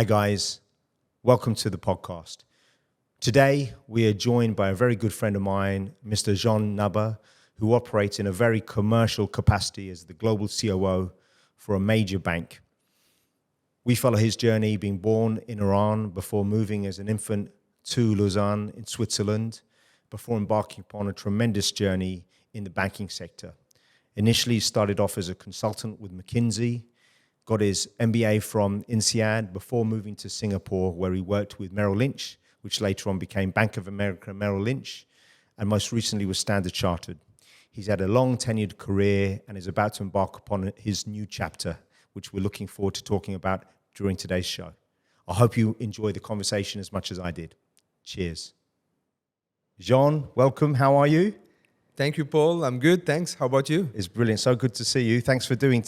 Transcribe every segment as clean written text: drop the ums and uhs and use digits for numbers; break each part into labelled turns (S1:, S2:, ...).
S1: Hi guys, welcome to the podcast. Today we are joined by a very good friend of mine, Mr. Jean Nabaa, who operates in a very commercial capacity as the global COO for a major bank. We follow his journey, being born in Iran before moving as an infant to Lausanne in Switzerland, before embarking upon a tremendous journey in the banking sector. Initially, he started off as a consultant with McKinsey, got his MBA from INSEAD before moving to Singapore, where he worked with Merrill Lynch, which later on became Bank of America Merrill Lynch, and most recently was Standard Chartered. He's had a long tenured career and is about to embark upon his new chapter, which we're looking forward to talking about during today's show. I hope you enjoy the conversation as much as I did. Cheers. Jean, welcome. How are you?
S2: Thank you, Paul. I'm good, thanks. How about you?
S1: It's brilliant. So good to see you. Thanks for doing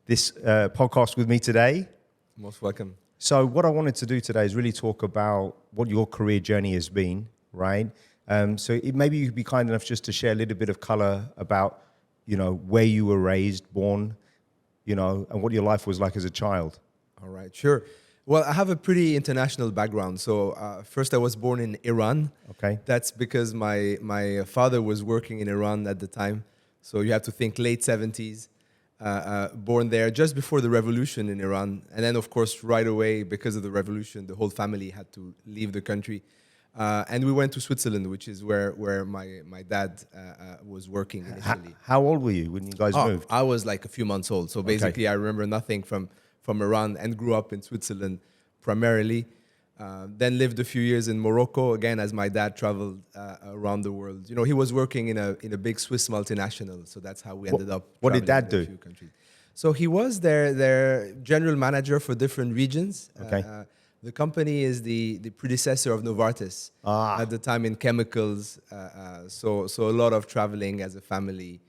S1: this podcast with me today.
S2: Most welcome.
S1: So what I wanted to do today is really talk about what your career journey has been, right? Maybe you could be kind enough just to share a little bit of color about, where you were raised, born, and what your life was like as a child.
S2: All right, sure. Well, I have a pretty international background. So first I was born in Iran.
S1: Okay.
S2: That's because my father was working in Iran at the time. So you have to think late 70s. Born there just before the revolution in Iran. And then, of course, right away, because of the revolution, the whole family had to leave the country. And we went to Switzerland, which is where my dad was working initially.
S1: How old were you when you guys moved?
S2: I was like a few months old. So basically, I remember nothing from Iran and grew up in Switzerland primarily. Then lived a few years in Morocco, again, as my dad traveled around the world. He was working in a big Swiss multinational, so that's how we ended up.
S1: What did Dad do?
S2: A few countries. So he was their general manager for different regions.
S1: Okay.
S2: The company is the predecessor of Novartis at the time in chemicals. So a lot of traveling as a family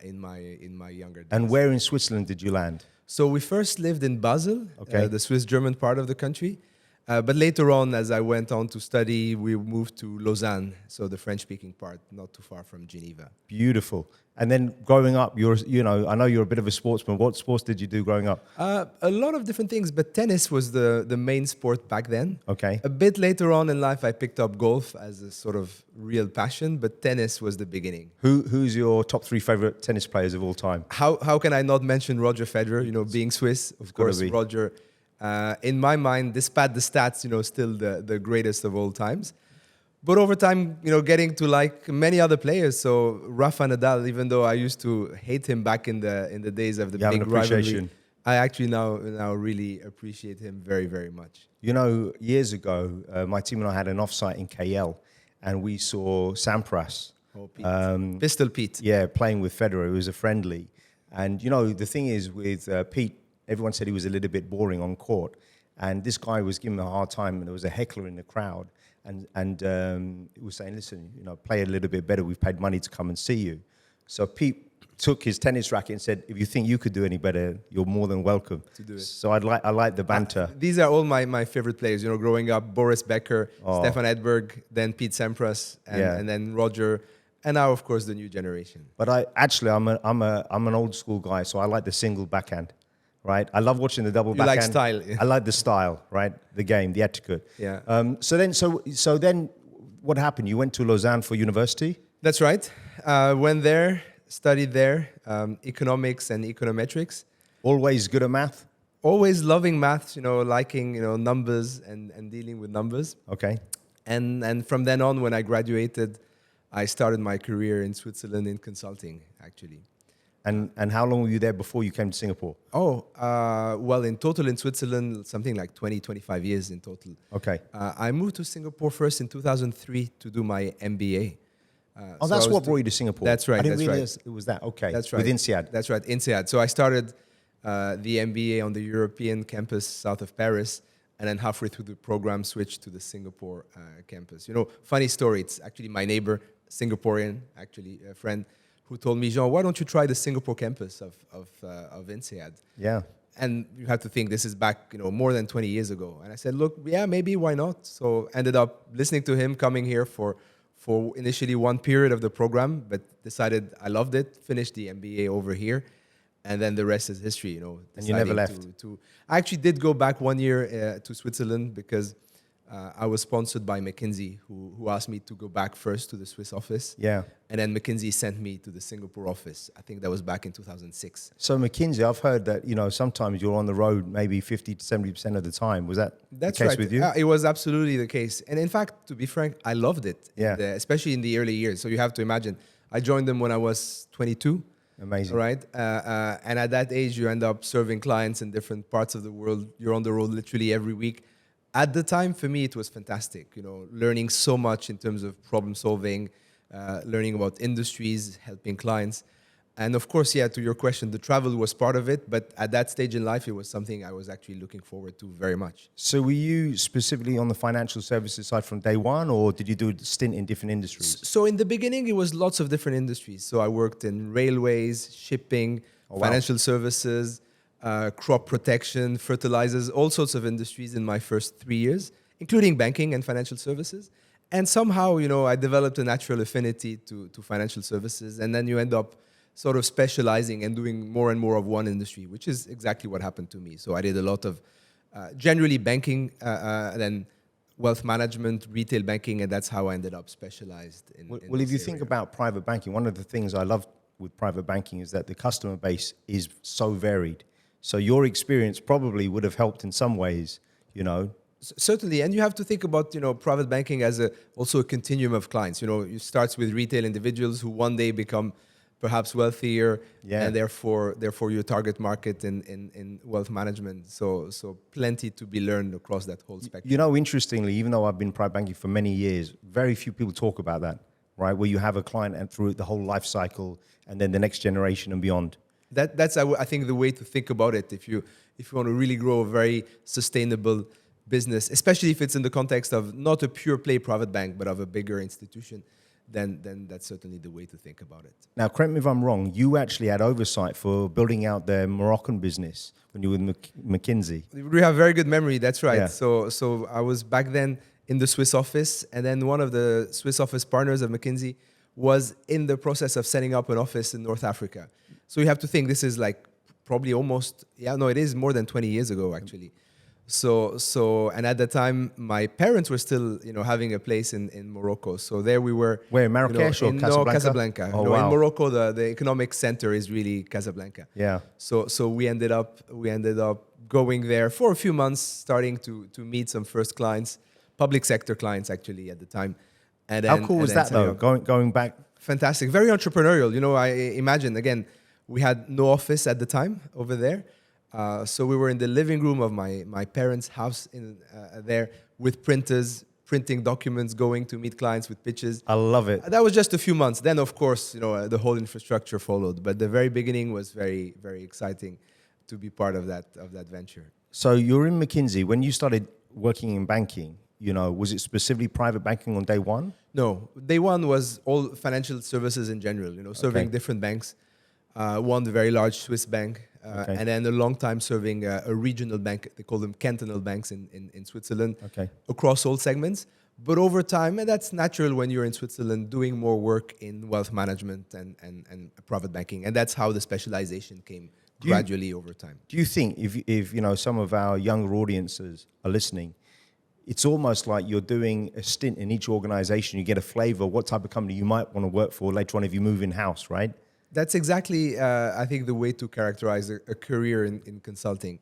S2: in my younger days.
S1: And where in Switzerland did you land?
S2: So we first lived in Basel, the Swiss-German part of the country. But later on, as I went on to study, we moved to Lausanne, so the French-speaking part, not too far from Geneva.
S1: Beautiful. And then growing up, I know you're a bit of a sportsman. What sports did you do growing up?
S2: A lot of different things, but tennis was the main sport back then.
S1: Okay.
S2: A bit later on in life, I picked up golf as a sort of real passion, but tennis was the beginning.
S1: Who's your top 3 favorite tennis players of all time?
S2: How can I not mention Roger Federer? Being Swiss, of course, Roger. In my mind, despite the stats, still the greatest of all times. But over time, getting to like many other players. So Rafa Nadal, even though I used to hate him back in the days of the big rivalry, I actually now really appreciate him very, very much.
S1: Years ago, my team and I had an offsite in KL, and we saw Sampras.
S2: Oh, Pete. Pistol Pete.
S1: Yeah, playing with Federer. It was a friendly. And, the thing is with Pete, everyone said he was a little bit boring on court, and this guy was giving him a hard time, and there was a heckler in the crowd, and he was saying, listen, play a little bit better. We've paid money to come and see you. So Pete took his tennis racket and said, if you think you could do any better, you're more than welcome to do it. So I like the banter.
S2: These are all my favorite players. Growing up, Boris Becker, Stefan Edberg, then Pete Sampras, and then Roger. And now, of course, the new generation.
S1: But I'm an old school guy, so I like the single backhand. Right, I love watching the double backhand.
S2: You like style.
S1: I like the style, right? The game, the etiquette.
S2: Yeah.
S1: So then, what happened? You went to Lausanne for university?
S2: That's right. Went there, studied there, economics and econometrics.
S1: Always good at math?
S2: Always loving maths, liking, numbers and dealing with numbers.
S1: Okay.
S2: And from then on, when I graduated, I started my career in Switzerland in consulting, actually.
S1: And how long were you there before you came to Singapore?
S2: Well, in total in Switzerland, something like 20, 25 years in total.
S1: Okay.
S2: I moved to Singapore first in 2003 to do my MBA.
S1: That's what brought you to Singapore?
S2: That's right.
S1: I didn't realize it was that. Okay.
S2: That's right.
S1: With INSEAD?
S2: That's right, INSEAD. So I started the MBA on the European campus south of Paris, and then halfway through the program switched to the Singapore campus. Funny story, it's actually my neighbor, Singaporean, actually, a friend, who told me, Jean, why don't you try the Singapore campus of INSEAD?
S1: Yeah.
S2: And you have to think this is back, more than 20 years ago. And I said, look, yeah, maybe, why not? So ended up listening to him, coming here for initially one period of the program, but decided I loved it, finished the MBA over here. And then the rest is history,
S1: And you never left.
S2: I actually did go back 1 year to Switzerland because I was sponsored by McKinsey, who asked me to go back first to the Swiss office.
S1: Yeah.
S2: And then McKinsey sent me to the Singapore office. I think that was back in 2006.
S1: So McKinsey, I've heard that, sometimes you're on the road maybe 50 to 70% of the time. Was that
S2: That's
S1: the case
S2: right.
S1: with you?
S2: It was absolutely the case. And in fact, to be frank, I loved it, especially in the early years. So you have to imagine, I joined them when I was 22.
S1: Amazing.
S2: Right? And at that age, you end up serving clients in different parts of the world. You're on the road literally every week. At the time, for me, it was fantastic, learning so much in terms of problem solving, learning about industries, helping clients. And of course, to your question, the travel was part of it. But at that stage in life, it was something I was actually looking forward to very much.
S1: So were you specifically on the financial services side from day one, or did you do a stint in different industries?
S2: So in the beginning, it was lots of different industries. So I worked in railways, shipping, financial services, crop protection, fertilizers, all sorts of industries in my first 3 years, including banking and financial services. And somehow, I developed a natural affinity to financial services. And then you end up sort of specializing and doing more and more of one industry, which is exactly what happened to me. So I did a lot of generally banking, then wealth management, retail banking, and that's how I ended up specialized in
S1: Well, if you think about private banking, one of the things I love with private banking is that the customer base is so varied. So your experience probably would have helped in some ways,
S2: Certainly, and you have to think about private banking as also a continuum of clients. It starts with retail individuals who one day become perhaps wealthier, and therefore your target market in wealth management. So plenty to be learned across that whole spectrum.
S1: Interestingly, even though I've been private banking for many years, very few people talk about that, right? Where you have a client and through the whole life cycle, and then the next generation and beyond.
S2: That's I think the way to think about it. If you want to really grow a very sustainable business, especially if it's in the context of not a pure play private bank, but of a bigger institution, then that's certainly the way to think about it.
S1: Now, correct me if I'm wrong, you actually had oversight for building out their Moroccan business when you were with McKinsey.
S2: We have very good memory, that's right.
S1: Yeah.
S2: So I was back then in the Swiss office, and then one of the Swiss office partners of McKinsey was in the process of setting up an office in North Africa. So you have to think this is like probably almost, it is more than 20 years ago, actually. So, and at the time, my parents were still, having a place in Morocco. So there we were.
S1: Where, Marrakesh or Casablanca?
S2: No, Casablanca.
S1: Oh, wow.
S2: In Morocco, the economic center is really Casablanca.
S1: Yeah.
S2: So we ended up going there for a few months, starting to meet some first clients, public sector clients actually at the time. And then,
S1: how cool was that though? Going back.
S2: Fantastic, very entrepreneurial. I imagine again, we had no office at the time over there. So we were in the living room of my parents' house there with printers, printing documents, going to meet clients with pitches.
S1: I love it.
S2: That was just a few months. Then, of course, the whole infrastructure followed. But the very beginning was very, very exciting to be part of that venture.
S1: So you're in McKinsey. When you started working in banking, was it specifically private banking on day one?
S2: No, day one was all financial services in general, serving different banks. One, the very large Swiss bank, and then a long time serving a regional bank. They call them cantonal banks in Switzerland, across all segments. But over time, and that's natural when you're in Switzerland, doing more work in wealth management and private banking. And that's how the specialization came gradually over time.
S1: Do you think if some of our younger audiences are listening, it's almost like you're doing a stint in each organization, you get a flavor of what type of company you might want to work for later on if you move in-house, right?
S2: That's exactly, I think, the way to characterize a career in consulting.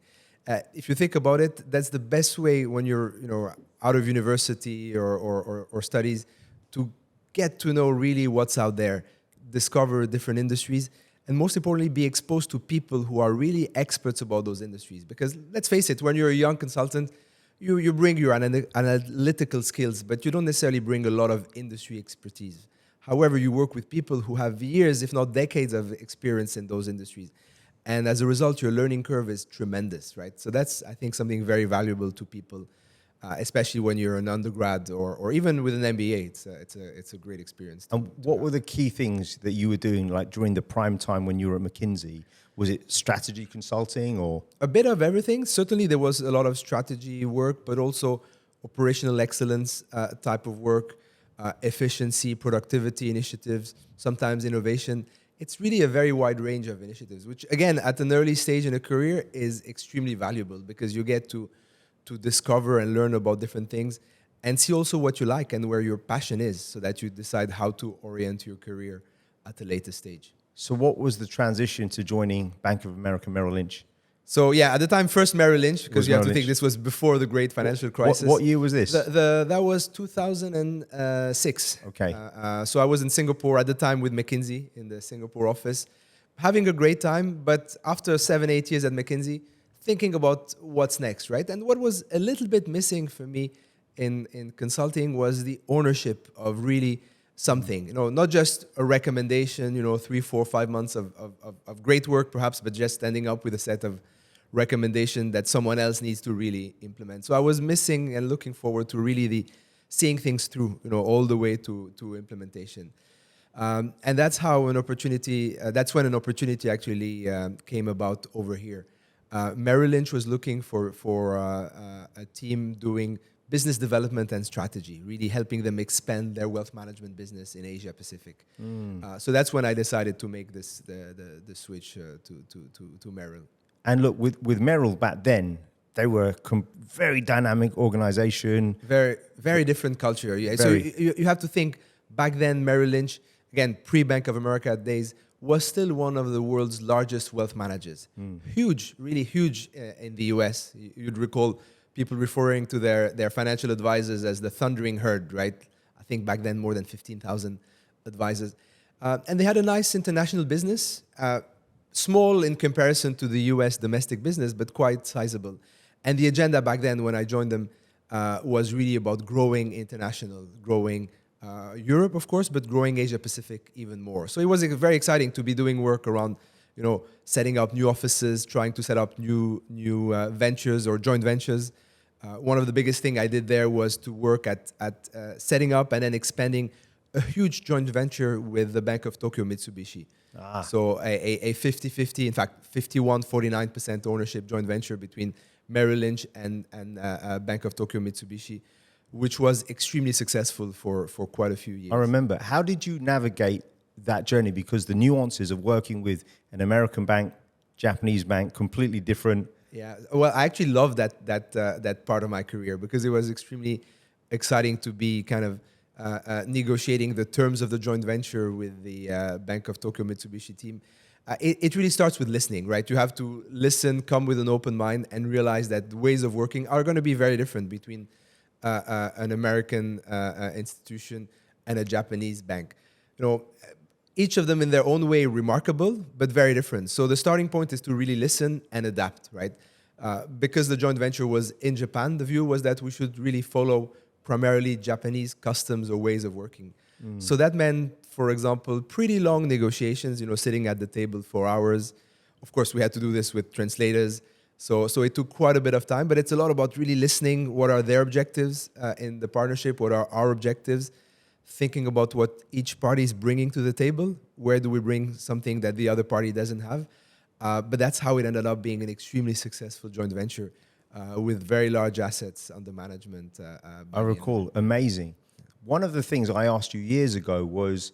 S2: If you think about it, that's the best way when you're out of university or studies to get to know really what's out there, discover different industries, and most importantly, be exposed to people who are really experts about those industries. Because let's face it, when you're a young consultant, you bring your analytical skills, but you don't necessarily bring a lot of industry expertise. However, you work with people who have years, if not decades, of experience in those industries. And as a result, your learning curve is tremendous, right? So that's, I think, something very valuable to people, especially when you're an undergrad or even with an MBA. It's a great experience.
S1: And what were the key things that you were doing, like during the prime time when you were at McKinsey? Was it strategy consulting or?
S2: A bit of everything. Certainly, there was a lot of strategy work, but also operational excellence type of work. Efficiency, productivity initiatives, sometimes innovation. it's really a very wide range of initiatives, which again, at an early stage in a career is extremely valuable because you get to discover and learn about different things and see also what you like and where your passion is so that you decide how to orient your career at a later stage.
S1: So what was the transition to joining Bank of America Merrill Lynch?
S2: So yeah, at the time, first Merrill Lynch, because you have to think this was before the great financial crisis.
S1: What year was this?
S2: That was 2006.
S1: Okay.
S2: So I was in Singapore at the time with McKinsey in the Singapore office, having a great time. But after 7-8 years at McKinsey, thinking about what's next, right? And what was a little bit missing for me in consulting was the ownership of really something, not just a recommendation, 3, 4, 5 months of great work perhaps, but just standing up with a set of recommendation that someone else needs to really implement. So I was missing and looking forward to really seeing things through, all the way to implementation. And that's how that's when an opportunity actually came about over here. Merrill Lynch was looking for a team doing business development and strategy, really helping them expand their wealth management business in Asia Pacific. So that's when I decided to make the switch to Merrill.
S1: And look, with Merrill back then, they were a very dynamic organization.
S2: Very, very different culture. Yeah. So you have to think, back then, Merrill Lynch, again, pre-Bank of America days, was still one of the world's largest wealth managers. Huge, really huge in the US. You'd recall people referring to their financial advisors as the thundering herd, right? I think back then more than 15,000 advisors. And they had a nice international business, small in comparison to the US domestic business, but quite sizable. And the agenda back then when I joined them was really about growing international, growing Europe, of course, but growing Asia Pacific even more. So it was very exciting to be doing work around, setting up new offices, trying to set up new ventures or joint ventures. One of the biggest things I did there was to work at setting up and then expanding a huge joint venture with the Bank of Tokyo Mitsubishi. So a 50-50, in fact, 51-49% ownership joint venture between Merrill Lynch and Bank of Tokyo Mitsubishi, which was extremely successful for quite a few years.
S1: I remember. How did you navigate that journey? Because the nuances of working with an American bank, Japanese bank, completely different.
S2: Yeah, well, I actually love that part of my career because it was extremely exciting to be kind of negotiating the terms of the joint venture with the Bank of Tokyo Mitsubishi team. It really starts with listening, right? You have to listen, come with an open mind, and realize that ways of working are going to be very different between an American institution and a Japanese bank. Each of them in their own way remarkable, but very different. So the starting point is to really listen and adapt, right? Because the joint venture was in Japan, the view was that we should really follow primarily Japanese customs or ways of working. So that meant, for example, pretty long negotiations, sitting at the table for hours. Of course, we had to do this with translators. So it took quite a bit of time, but it's a lot about really listening. What are their objectives in the partnership? What are our objectives? Thinking about what each party is bringing to the table. Where do we bring something that the other party doesn't have? But that's how it ended up being an extremely successful joint venture with very large assets under management.
S1: I recall. Amazing. One of the things I asked you years ago was,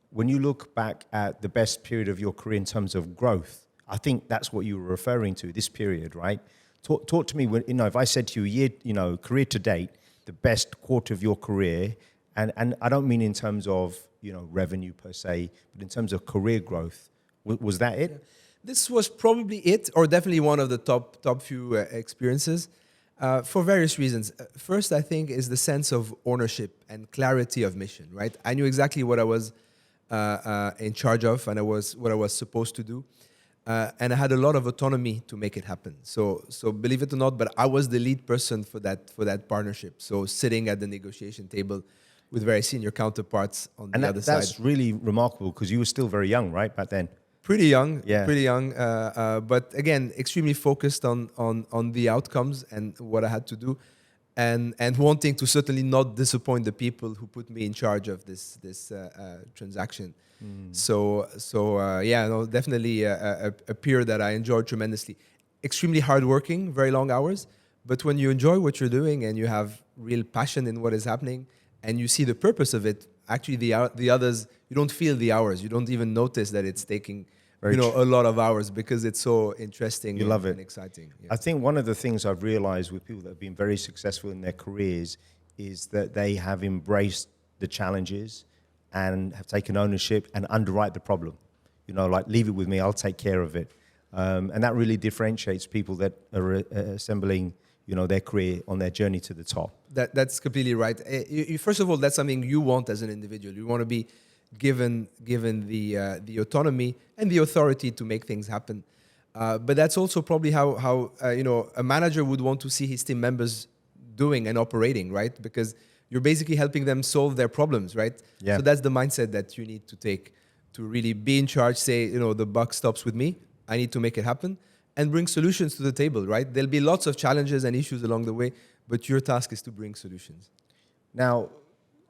S1: when you look back at the best period of your career in terms of growth, I think that's what you were referring to, this period, right? Talk to me, when, if I said to you, career to date, the best quarter of your career, and I don't mean in terms of, revenue per se, but in terms of career growth, was that it?
S2: This was probably it, or definitely one of the top few experiences, for various reasons. First, I think, is the sense of ownership and clarity of mission, right? I knew exactly what I was in charge of, and what I was supposed to do. And I had a lot of autonomy to make it happen. So believe it or not, but I was the lead person for that partnership. So sitting at the negotiation table with very senior counterparts on the other side.
S1: That's really remarkable because you were still very young, right, back then?
S2: Pretty young. But again, extremely focused on the outcomes and what I had to do, and wanting to certainly not disappoint the people who put me in charge of this transaction. Definitely a period that I enjoyed tremendously. Extremely hardworking, very long hours, but when you enjoy what you're doing and you have real passion in what is happening, and you see the purpose of it, actually the others, you don't feel the hours. You don't even notice that it's taking a lot of hours because it's so interesting and exciting.
S1: Yeah. I think one of the things I've realized with people that have been very successful in their careers is that they have embraced the challenges and have taken ownership and underwrite the problem. Like, leave it with me, I'll take care of it. And that really differentiates people that are assembling their career on their journey to the top.
S2: That's completely right. First of all, that's something you want as an individual. You want to be given the autonomy and the authority to make things happen. But that's also probably how a manager would want to see his team members doing and operating, right? Because you're basically helping them solve their problems, right?
S1: Yeah.
S2: So that's the mindset that you need to take to really be in charge. Say, the buck stops with me. I need to make it happen and bring solutions to the table, right? There'll be lots of challenges and issues along the way, but your task is to bring solutions.
S1: Now,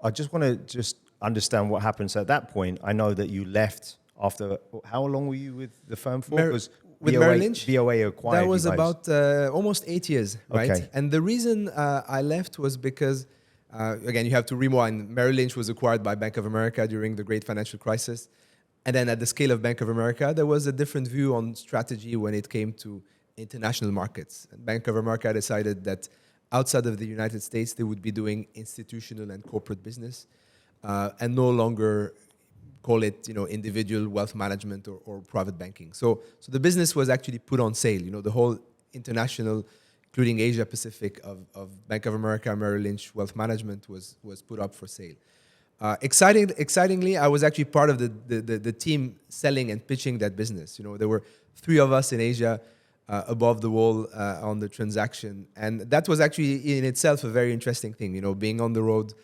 S1: I just want to understand what happens at that point. I know that you left after, how long were you with the firm for?
S2: With Merrill Lynch?
S1: BOA acquired
S2: that was
S1: you guys.
S2: about almost 8 years, right?
S1: Okay.
S2: And the reason I left was because, again, you have to rewind. Merrill Lynch was acquired by Bank of America during the great financial crisis. And then at the scale of Bank of America, there was a different view on strategy when it came to international markets. And Bank of America decided that outside of the United States, they would be doing institutional and corporate business and no longer call it, individual wealth management or private banking. So the business was actually put on sale. The whole international, including Asia Pacific of Bank of America, Merrill Lynch Wealth Management was put up for sale. Excitingly, I was actually part of the team selling and pitching that business. There were 3 of us in Asia above the wall on the transaction. And that was actually in itself a very interesting thing, being on the road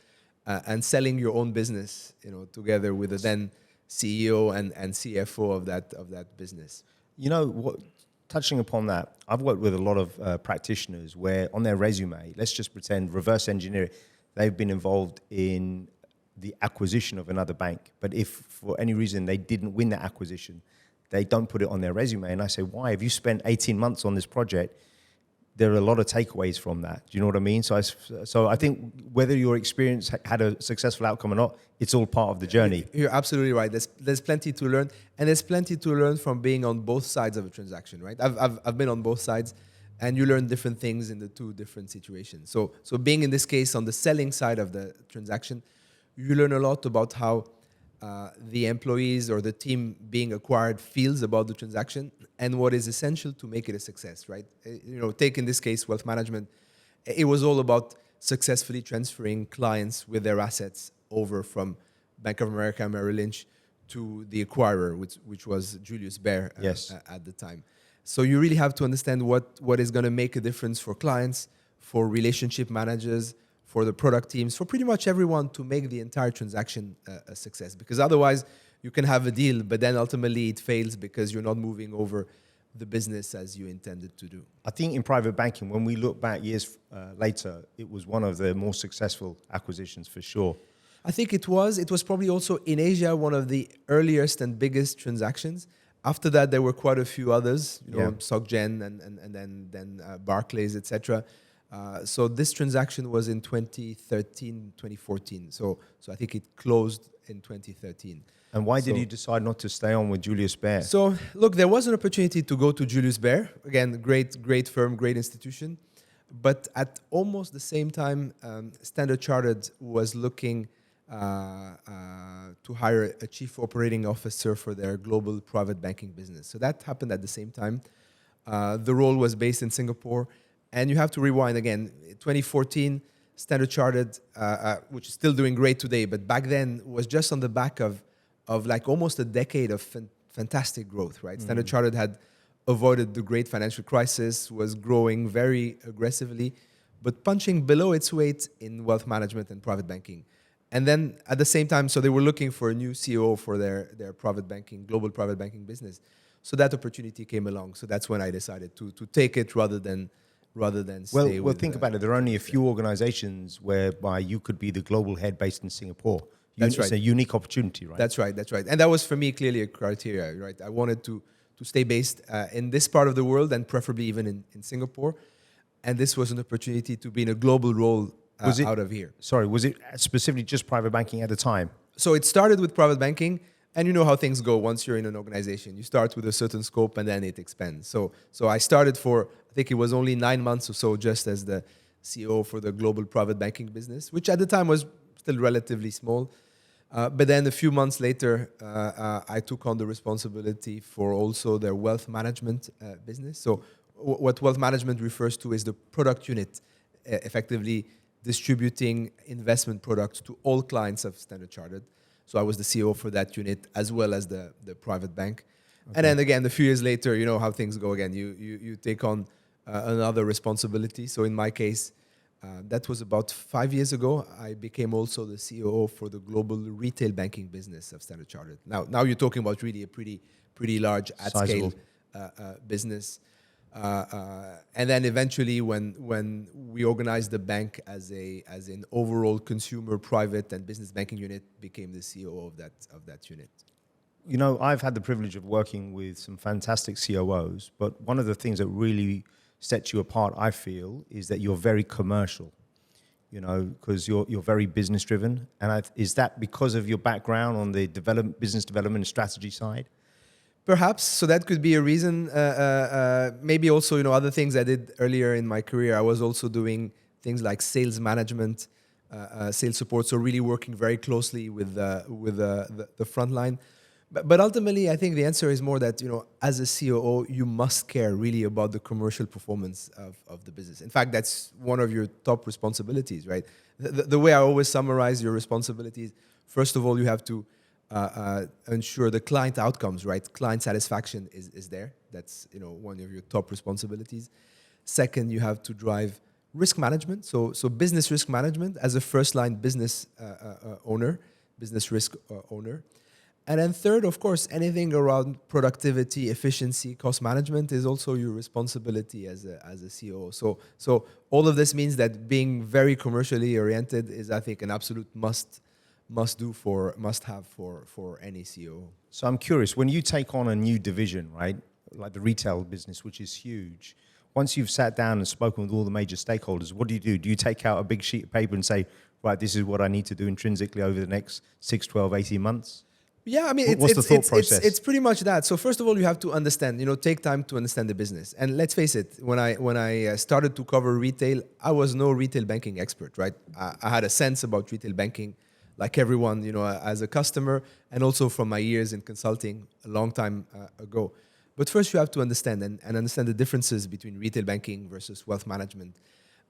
S2: and selling your own business, together with the then CEO and CFO of that business.
S1: Touching upon that, I've worked with a lot of practitioners where on their resume, let's just pretend reverse engineer it, they've been involved in the acquisition of another bank. But if for any reason they didn't win that acquisition, they don't put it on their resume. And I say, why? Have you spent 18 months on this project? There are a lot of takeaways from that. Do you know what I mean? So I think whether your experience had a successful outcome or not, it's all part of the journey.
S2: You're absolutely right. There's plenty to learn, and there's plenty to learn from being on both sides of a transaction, right? I've been on both sides, and you learn different things in the 2 different situations. So being in this case on the selling side of the transaction, you learn a lot about how the employees or the team being acquired feels about the transaction and what is essential to make it a success, right? Take in this case, wealth management. It was all about successfully transferring clients with their assets over from Bank of America, Merrill Lynch, to the acquirer, which was Julius Baer at the time. So you really have to understand what is going to make a difference for clients, for relationship managers, for the product teams, for pretty much everyone to make the entire transaction a success. Because otherwise, you can have a deal, but then ultimately it fails because you're not moving over the business as you intended to do.
S1: I think in private banking, when we look back years later, it was one of the more successful acquisitions for sure.
S2: I think it was. It was probably also in Asia one of the earliest and biggest transactions. After that, there were quite a few others, SocGen and then Barclays, etc. So this transaction was in 2013, 2014. So I think it closed in 2013.
S1: And why did you decide not to stay on with Julius Baer?
S2: So look, there was an opportunity to go to Julius Baer. Again, great firm, great institution. But at almost the same time, Standard Chartered was looking to hire a chief operating officer for their global private banking business. So that happened at the same time. The role was based in Singapore. And you have to rewind again. 2014, Standard Chartered, which is still doing great today, but back then was just on the back of like almost a decade of fantastic growth, right? Standard Chartered had avoided the great financial crisis, was growing very aggressively, but punching below its weight in wealth management and private banking. And then at the same time, so they were looking for a new COO for their private banking, global private banking business. So that opportunity came along. So that's when I decided to take it rather than stay
S1: well, think about it. There are only a few organizations whereby you could be the global head based in Singapore.
S2: That's right.
S1: It's a unique opportunity, right?
S2: That's right. And that was for me clearly a criteria, right? I wanted to stay based in this part of the world and preferably even in Singapore. And this was an opportunity to be in a global role out of here.
S1: Sorry, was it specifically just private banking at the time?
S2: So it started with private banking, and you know how things go once you're in an organization. You start with a certain scope and then it expands. So I started for, I think it was only 9 months or so, just as the CEO for the global private banking business, which at the time was still relatively small. But then a few months later, I took on the responsibility for also their wealth management business. So what wealth management refers to is the product unit, effectively distributing investment products to all clients of Standard Chartered. So I was the CEO for that unit as well as the private bank. Okay. And then again, a few years later, you know how things go again. You take on another responsibility. So in my case, that was about 5 years ago. I became also the COO for the global retail banking business of Standard Chartered. Now you're talking about really a pretty large at-scale business. And then eventually, when we organized the bank as an overall consumer, private, and business banking unit, became the COO of that unit.
S1: You know, I've had the privilege of working with some fantastic COOs, but one of the things that really sets you apart, I feel, is that you're very commercial. You know, because you're very business driven, and is that because of your background on the business development and strategy side?
S2: Perhaps. So that could be a reason. Maybe also, you know, other things I did earlier in my career. I was also doing things like sales management, sales support. So really working very closely with the front line. But ultimately, I think the answer is more that, you know, as a COO, you must care really about the commercial performance of the business. In fact, that's one of your top responsibilities, right? The way I always summarize your responsibilities, first of all, you have to ensure the client outcomes, right? Client satisfaction is there. That's, you know, one of your top responsibilities. Second, you have to drive risk management. So business risk management as a first line business business risk owner. And then third, of course, anything around productivity, efficiency, cost management is also your responsibility as a COO. So all of this means that being very commercially oriented is, I think, an absolute must have for any COO.
S1: So I'm curious, when you take on a new division, right, like the retail business, which is huge, once you've sat down and spoken with all the major stakeholders, what do you do? Do you take out a big sheet of paper and say, right, this is what I need to do intrinsically over the next 6, 12, 18 months?
S2: Yeah, I mean,
S1: what's the thought process?
S2: It's pretty much that. So first of all, you have to understand, you know, take time to understand the business. And let's face it, when I started to cover retail, I was no retail banking expert, right? I had a sense about retail banking, like everyone, you know, as a customer, and also from my years in consulting a long time ago. But first, you have to understand and understand the differences between retail banking versus wealth management.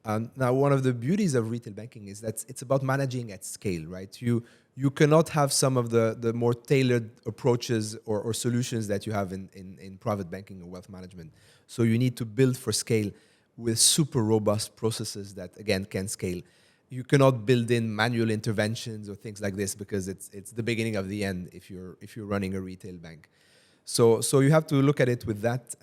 S2: Now, one of the beauties of retail banking is that it's about managing at scale, right? You cannot have some of the more tailored approaches or solutions that you have in private banking or wealth management. So you need to build for scale with super robust processes that, again, can scale. You cannot build in manual interventions or things like this because it's the beginning of the end if you're running a retail bank. So you have to look at it with that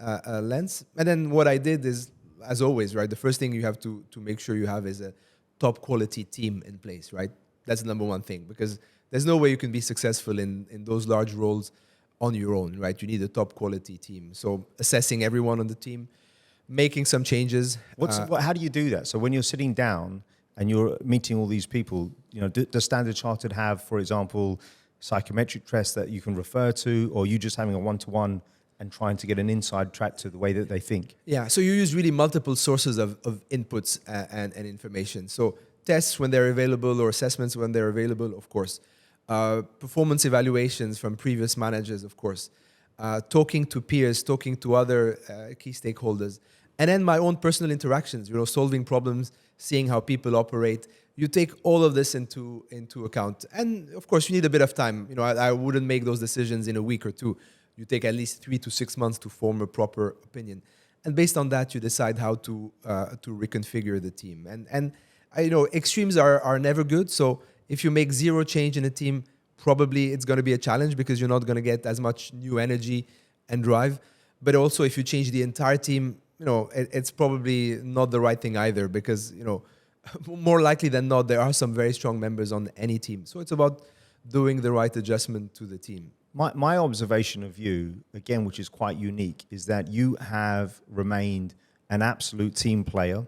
S2: lens. And then what I did is, as always, right, the first thing you have to make sure you have is a top quality team in place, right? That's the number one thing, because there's no way you can be successful in those large roles on your own, right? You need a top quality team. So assessing everyone on the team, making some changes.
S1: How do you do that? So when you're sitting down and you're meeting all these people, you know, does Standard Chartered have, for example, psychometric tests that you can refer to, or are you just having a one-to-one and trying to get an inside track to the way that they think?
S2: Yeah, so you use really multiple sources of inputs and information. So tests when they're available or assessments when they're available, of course. Performance evaluations from previous managers, of course. Talking to peers, talking to other key stakeholders. And then my own personal interactions, you know, solving problems, seeing how people operate. You take all of this into account. And of course, you need a bit of time. You know, I wouldn't make those decisions in a week or two. You take at least 3 to 6 months to form a proper opinion. And based on that, you decide how to reconfigure the team. And you know, extremes are never good. So if you make zero change in a team, probably it's going to be a challenge because you're not going to get as much new energy and drive. But also, if you change the entire team, you know, it's probably not the right thing either, because, you know, more likely than not, there are some very strong members on any team. So it's about doing the right adjustment to the team.
S1: My observation of you, again, which is quite unique, is that you have remained an absolute team player.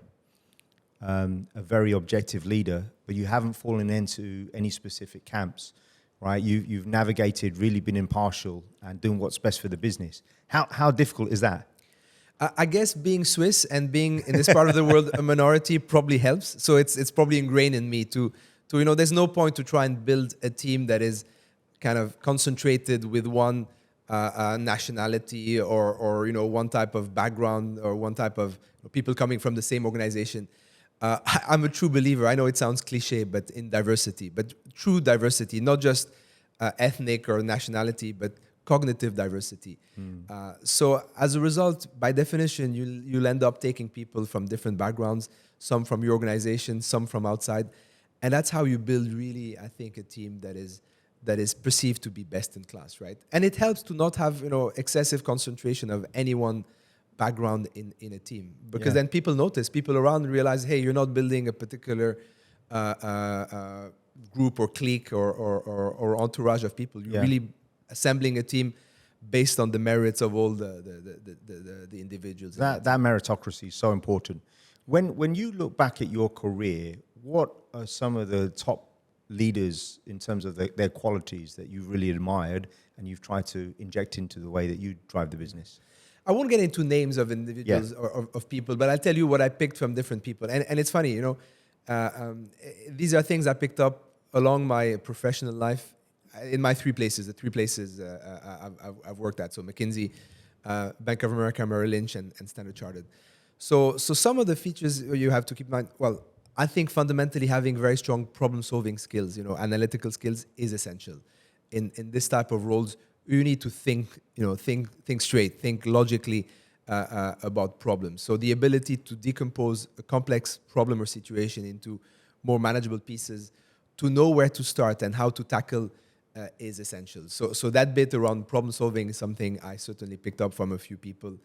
S1: a very objective leader, but you haven't fallen into any specific camps, right? You've navigated, really been impartial and doing what's best for the business. How difficult is that?
S2: I guess being Swiss and being in this part of the world a minority probably helps. So it's probably ingrained in me to there's no point to try and build a team that is kind of concentrated with one nationality or one type of background or one type of people coming from the same organization. I'm a true believer. I know it sounds cliche, but in diversity, but true diversity, not just ethnic or nationality, but cognitive diversity. So as a result, by definition, you'll end up taking people from different backgrounds, some from your organization, some from outside. And that's how you build really, I think, a team that is perceived to be best in class, right? And it helps to not have excessive concentration of any one background in a team, because then people notice, people around realize, hey, you're not building a particular group or clique or entourage of people. You're really assembling a team based on the merits of all the individuals.
S1: That meritocracy is so important. When you look back at your career, what are some of the top leaders in terms of their qualities that you've really admired and you've tried to inject into the way that you drive the business?
S2: I won't get into names of individuals or of people, but I'll tell you what I picked from different people. And it's funny, these are things I picked up along my professional life in my the three places I've worked at. So McKinsey, Bank of America, Merrill Lynch, and Standard Chartered. So some of the features you have to keep in mind, well, I think fundamentally having very strong problem-solving skills, analytical skills is essential. In this type of roles, you need to think straight, think logically about problems. So the ability to decompose a complex problem or situation into more manageable pieces, to know where to start and how to tackle is essential. So that bit around problem solving is something I certainly picked up from a few people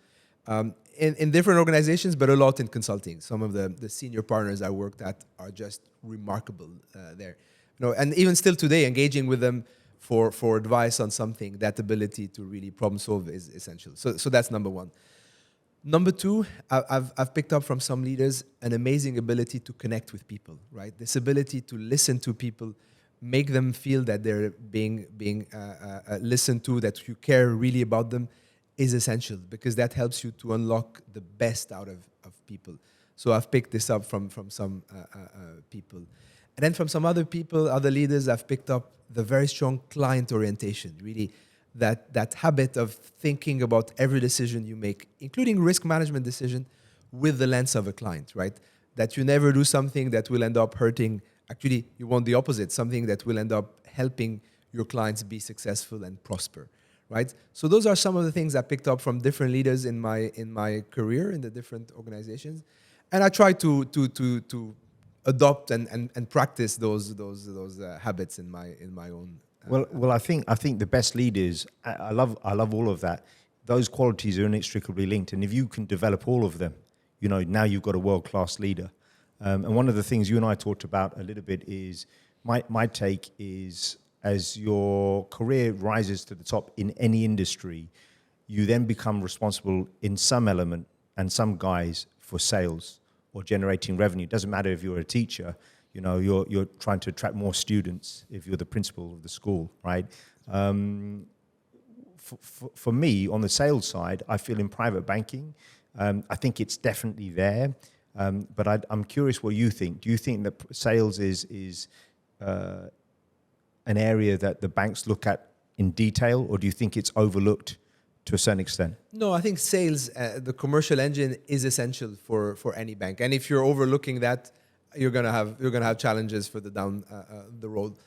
S2: in different organizations, but a lot in consulting. Some of the senior partners I worked at are just remarkable there. And even still today, engaging with them for advice on something, that ability to really problem solve is essential. So that's number one. Number two, I've picked up from some leaders an amazing ability to connect with people, right? This ability to listen to people, make them feel that they're being listened to, that you care really about them, is essential, because that helps you to unlock the best out of people. So I've picked this up from some people. And then from some other people, other leaders, I've picked up the very strong client orientation, really that habit of thinking about every decision you make, including risk management decision, with the lens of a client, right? That you never do something that will end up hurting. Actually, you want the opposite, something that will end up helping your clients be successful and prosper, right? So those are some of the things I picked up from different leaders in my career in the different organizations, and I try to adopt and practice those habits in my own.
S1: Well, I think the best leaders. I love all of that. Those qualities are inextricably linked, and if you can develop all of them, now you've got a world-class leader. And one of the things you and I talked about a little bit is my take is, as your career rises to the top in any industry, you then become responsible in some element and some guise for sales or generating revenue. It doesn't matter if you're a teacher, you're trying to attract more students if you're the principal of the school, right? For me, on the sales side, I feel in private banking, I think it's definitely there. But I'm curious what you think. Do you think that sales is an area that the banks look at in detail, or do you think it's overlooked to a certain extent?
S2: No, I think sales, the commercial engine, is essential for any bank. And if you're overlooking that, you're gonna have challenges further down the road.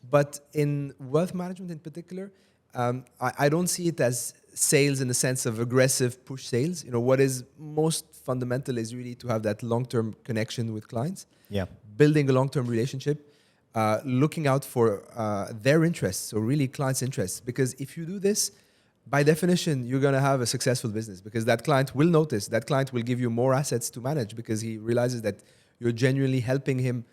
S2: But in wealth management in particular, I don't see it as sales in the sense of aggressive push sales. What is most fundamental is really to have that long-term connection with clients.
S1: Yeah.
S2: Building a long-term relationship, looking out for their interests, so really clients' interests. Because if you do this, by definition, you're going to have a successful business, because that client will notice, that client will give you more assets to manage, because he realizes that you're genuinely helping him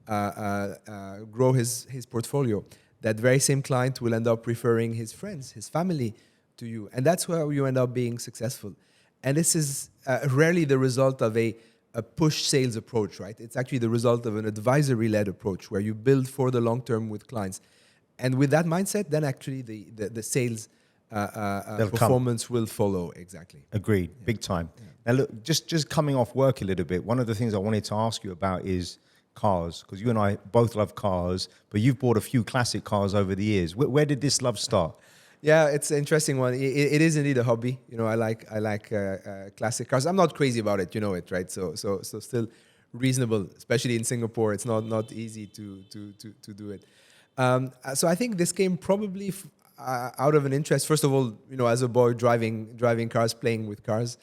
S2: grow his portfolio. That very same client will end up referring his friends, his family to you. And that's where you end up being successful. And this is rarely the result of a a push sales approach, right? It's actually the result of an advisory-led approach where you build for the long term with clients. And with that mindset, then actually the sales performance will follow. Exactly.
S1: Agreed. Yeah. Big time. Yeah. Now, look, just coming off work a little bit, one of the things I wanted to ask you about is cars, because you and I both love cars, but you've bought a few classic cars over the years. Where did this love start?
S2: Yeah, it's an interesting one. It is indeed a hobby. You know, I like classic cars. I'm not crazy about it, you know it, right? So still reasonable, especially in Singapore. It's not easy to do it. So I think this came probably out of an interest. First of all, you know, as a boy, driving cars, playing with cars.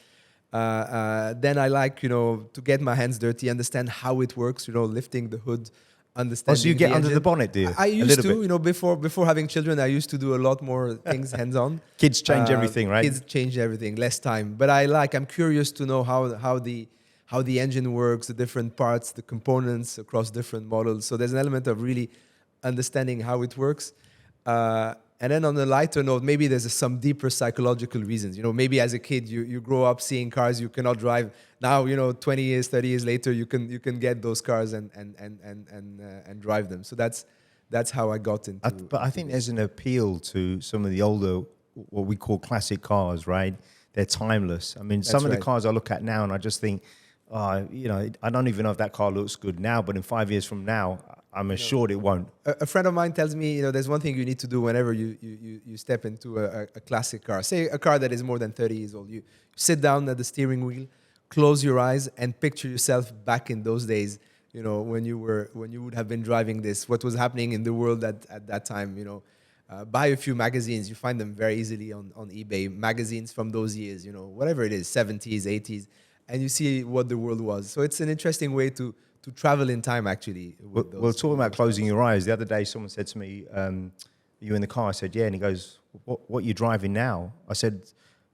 S2: Then I like, you know, to get my hands dirty, understand how it works. You know, lifting the hood. Understanding.
S1: Oh, so you get under the bonnet, do you?
S2: I used to, you know, before having children, I used to do a lot more things hands-on.
S1: Kids change everything, right?
S2: Kids change everything, less time. But I'm curious to know how the engine works, the different parts, the components across different models. So there's an element of really understanding how it works. And then on a lighter note, maybe there's some deeper psychological reasons. You know, maybe as a kid, you grow up seeing cars you cannot drive. Now, you know, 20 years, 30 years later, you can get those cars and drive them. So that's how I got into.
S1: But I think there's an appeal to some of the older, what we call classic cars, right? They're timeless. I mean, some of the cars I look at now and I just think, you know, I don't even know if that car looks good now, but in 5 years from now, I'm assured it won't.
S2: A friend of mine tells me, you know, there's one thing you need to do whenever you step into a classic car. Say a car that is more than 30 years old. You sit down at the steering wheel, close your eyes, and picture yourself back in those days. You know, when you would have been driving this, what was happening in the world at that time. You know, buy a few magazines. You find them very easily on eBay. Magazines from those years. You know, whatever it is, 70s, 80s, and you see what the world was. So it's an interesting way to travel in time, actually.
S1: Well, talking about closing your eyes, the other day someone said to me, you in the car? I said, yeah. And he goes, what are you driving now? I said,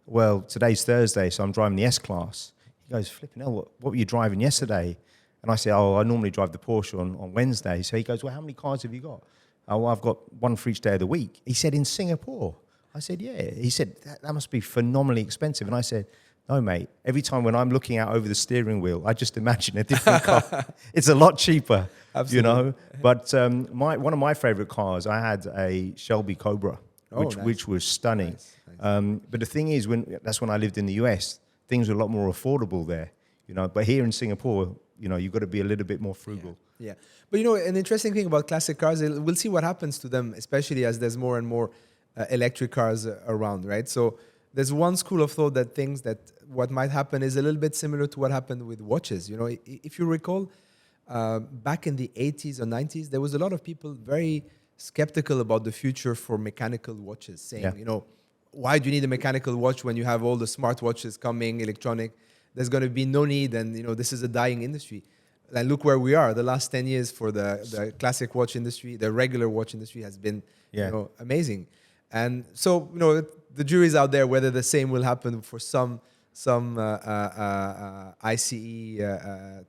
S1: well, today's Thursday, so I'm driving the S-Class. He goes, flipping hell, what were you driving yesterday? And I said, I normally drive the Porsche on Wednesday. So he goes, well, how many cars have you got? Oh, well, I've got one for each day of the week. He said, in Singapore? I said, yeah. He said, that must be phenomenally expensive. And I said, no, mate. Every time when I'm looking out over the steering wheel, I just imagine a different car. It's a lot cheaper,
S2: Absolutely.
S1: You know. But one of my favorite cars, I had a Shelby Cobra, which was stunning. Nice. But the thing is, that's when I lived in the US, things were a lot more affordable there, you know. But here in Singapore, you know, you've got to be a little bit more frugal.
S2: Yeah. But, you know, an interesting thing about classic cars, we'll see what happens to them, especially as there's more and more electric cars around, right? So there's one school of thought that thinks that what might happen is a little bit similar to what happened with watches. You know, if you recall, back in the 80s or 90s, there was a lot of people very skeptical about the future for mechanical watches, saying, you know, why do you need a mechanical watch when you have all the smart watches coming, electronic? There's going to be no need, and, you know, this is a dying industry. And look where we are. The last 10 years for the classic watch industry, the regular watch industry has been you know, amazing. And so, you know, the jury's out there whether the same will happen for some ICE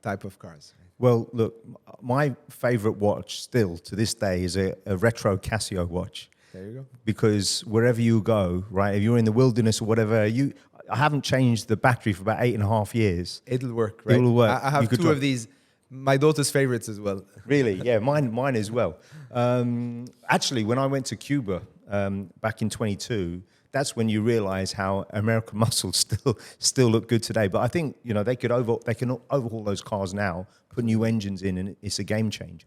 S2: type of cars.
S1: Well, look, my favorite watch still to this day is a retro Casio watch.
S2: There you go.
S1: Because wherever you go, right, if you're in the wilderness or whatever, I haven't changed the battery for about 8.5 years.
S2: It'll work, right?
S1: It'll work.
S2: I have two of these. My daughter's favorites as well.
S1: Really? Yeah, mine as well. Actually, when I went to Cuba back in 22, that's when you realize how American muscles still look good today. But I think, you know, they can overhaul those cars now, put new engines in, and it's a game changer.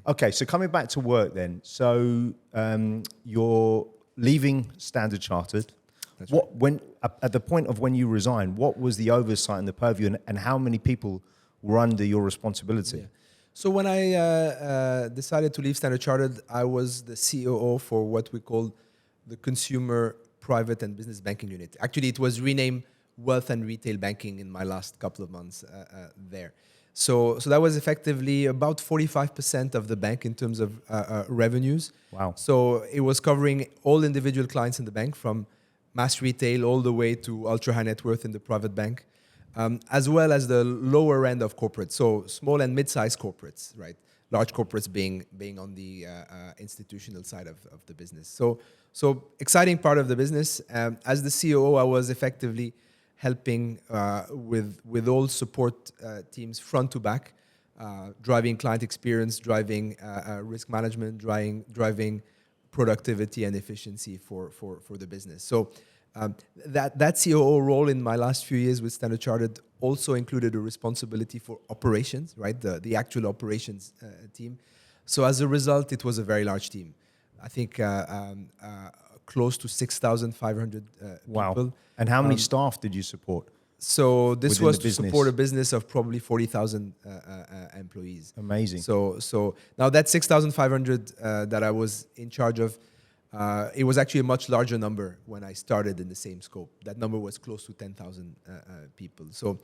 S1: Okay, so coming back to work then. So you're leaving Standard Chartered.
S2: That's right.
S1: When at the point of when you resigned, what was the oversight and the purview, and how many people were under your responsibility?
S2: Yeah. So when I decided to leave Standard Chartered, I was the COO for what we called the Consumer, Private and Business Banking Unit. Actually, it was renamed Wealth and Retail Banking in my last couple of months there. So that was effectively about 45% of the bank in terms of revenues.
S1: Wow.
S2: So it was covering all individual clients in the bank, from mass retail all the way to ultra high net worth in the private bank, as well as the lower end of corporates, so small and mid-sized corporates, right? Large corporates being on the institutional side of the business. So exciting part of the business. As the COO, I was effectively helping with all support teams front to back, driving client experience, driving risk management, driving productivity and efficiency for the business. So that COO role in my last few years with Standard Chartered also included a responsibility for operations, right? The actual operations team. So as a result, it was a very large team. I think close to 6,500
S1: wow.
S2: people.
S1: And how many staff did you support?
S2: So this
S1: within
S2: was
S1: the
S2: to
S1: business?
S2: support a business of probably 40,000 employees.
S1: Amazing.
S2: So now that 6,500 that I was in charge of, it was actually a much larger number when I started in the same scope. That number was close to 10,000 people. So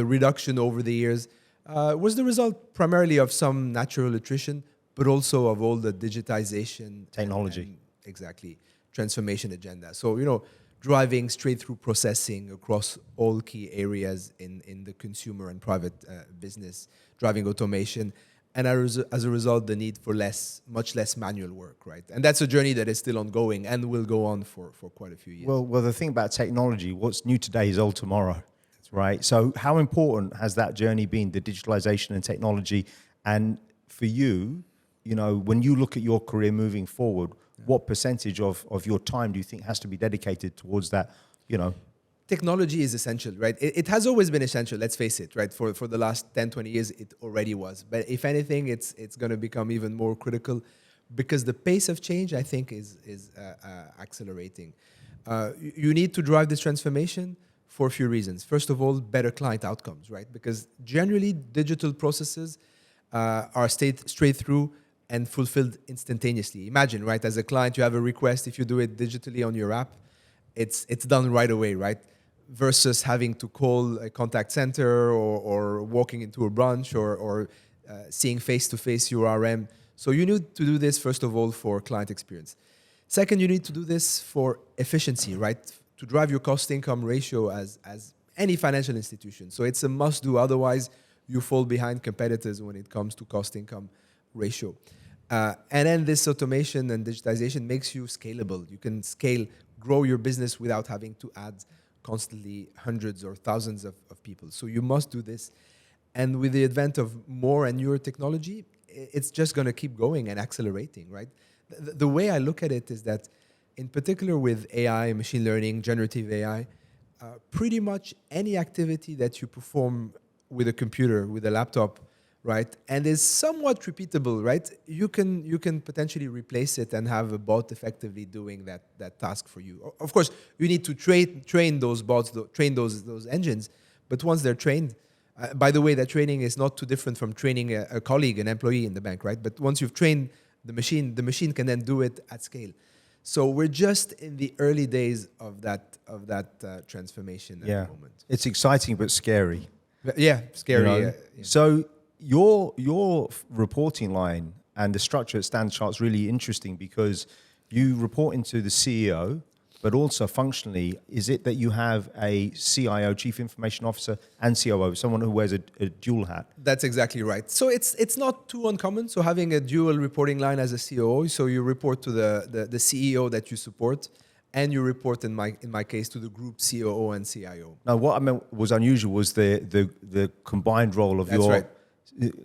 S2: the reduction over the years was the result primarily of some natural attrition, but also of all the digitization,
S1: technology,
S2: and exactly, transformation agenda. So driving straight through processing across all key areas in the consumer and private business, driving automation. And as a result, the need for much less manual work, right? And that's a journey that is still ongoing and will go on for quite a few years.
S1: Well, the thing about technology, what's new today is old tomorrow, right? So how important has that journey been, the digitalization and technology? And for you, when you look at your career moving forward, what percentage of your time do you think has to be dedicated towards that,
S2: Technology is essential, right? It has always been essential, let's face it, right? For the last 10, 20 years, it already was. But if anything, it's going to become even more critical because the pace of change, I think, is accelerating. You need to drive this transformation for a few reasons. First of all, better client outcomes, right? Because generally, digital processes are straight through and fulfilled instantaneously. Imagine, right? As a client, you have a request. If you do it digitally on your app, it's done right away, right? Versus having to call a contact center or walking into a branch or seeing face-to-face your RM. So you need to do this, first of all, for client experience. Second, you need to do this for efficiency, right? To drive your cost-income ratio as any financial institution. So it's a must-do. Otherwise, you fall behind competitors when it comes to cost-income ratio. And then this automation and digitization makes you scalable. You can grow your business without having to add constantly hundreds or thousands of people. So you must do this. And with the advent of more and newer technology, it's just going to keep going and accelerating, right? The way I look at it is that, in particular with AI, machine learning, generative AI, pretty much any activity that you perform with a computer, with a laptop, right, and is somewhat repeatable, right, you can potentially replace it and have a bot effectively doing that task for you. Of course, you need to train those bots, train those engines, but once they're trained, by the way, that training is not too different from training a colleague, an employee in the bank, right? But once you've trained the machine can then do it at scale. So we're just in the early days of that transformation at the moment.
S1: It's exciting but scary.
S2: Yeah, scary. Yeah.
S1: So your reporting line and the structure at Standard Chartered is really interesting because you report into the CEO, but also functionally, is it that you have a CIO, Chief Information Officer, and COO, someone who wears a dual hat?
S2: That's exactly right. So it's not too uncommon. So having a dual reporting line as a COO, so you report to the CEO that you support, and you report, in my case, to the group COO and CIO.
S1: Now, what I meant was unusual was the combined role of your
S2: right.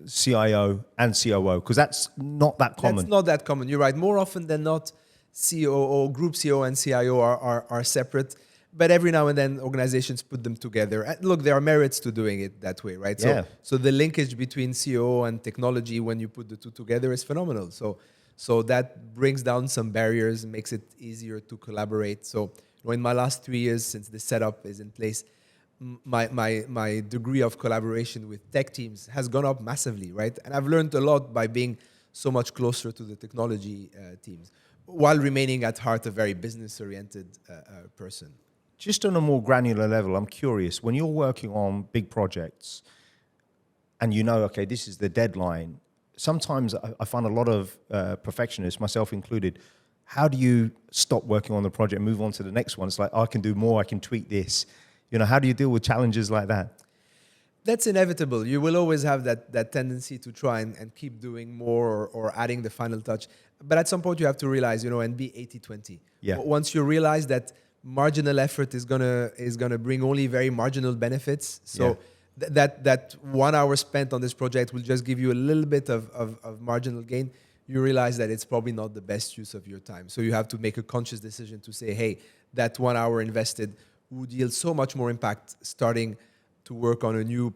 S1: CIO and COO, because that's not that common.
S2: That's not that common. You're right. More often than not, COO, group COO and CIO are separate, but every now and then organizations put them together. And look, there are merits to doing it that way, right?
S1: Yeah.
S2: So the linkage between COO and technology when you put the two together is phenomenal. So that brings down some barriers, makes it easier to collaborate. So in my last 3 years, since the setup is in place, my degree of collaboration with tech teams has gone up massively, right? And I've learned a lot by being so much closer to the technology teams, while remaining at heart a very business-oriented person.
S1: Just on a more granular level, I'm curious, when you're working on big projects and okay, this is the deadline, sometimes I find a lot of perfectionists, myself included, how do you stop working on the project and move on to the next one? It's like, I can do more, I can tweak this. How do you deal with challenges like that?
S2: That's inevitable. You will always have that tendency to try and keep doing more or adding the final touch. But at some point you have to realize, and be 80-20.
S1: Yeah.
S2: Once you realize that marginal effort is gonna bring only very marginal benefits. So that 1 hour spent on this project will just give you a little bit of marginal gain. You realize that it's probably not the best use of your time. So you have to make a conscious decision to say, hey, that 1 hour invested would yield so much more impact starting to work on a new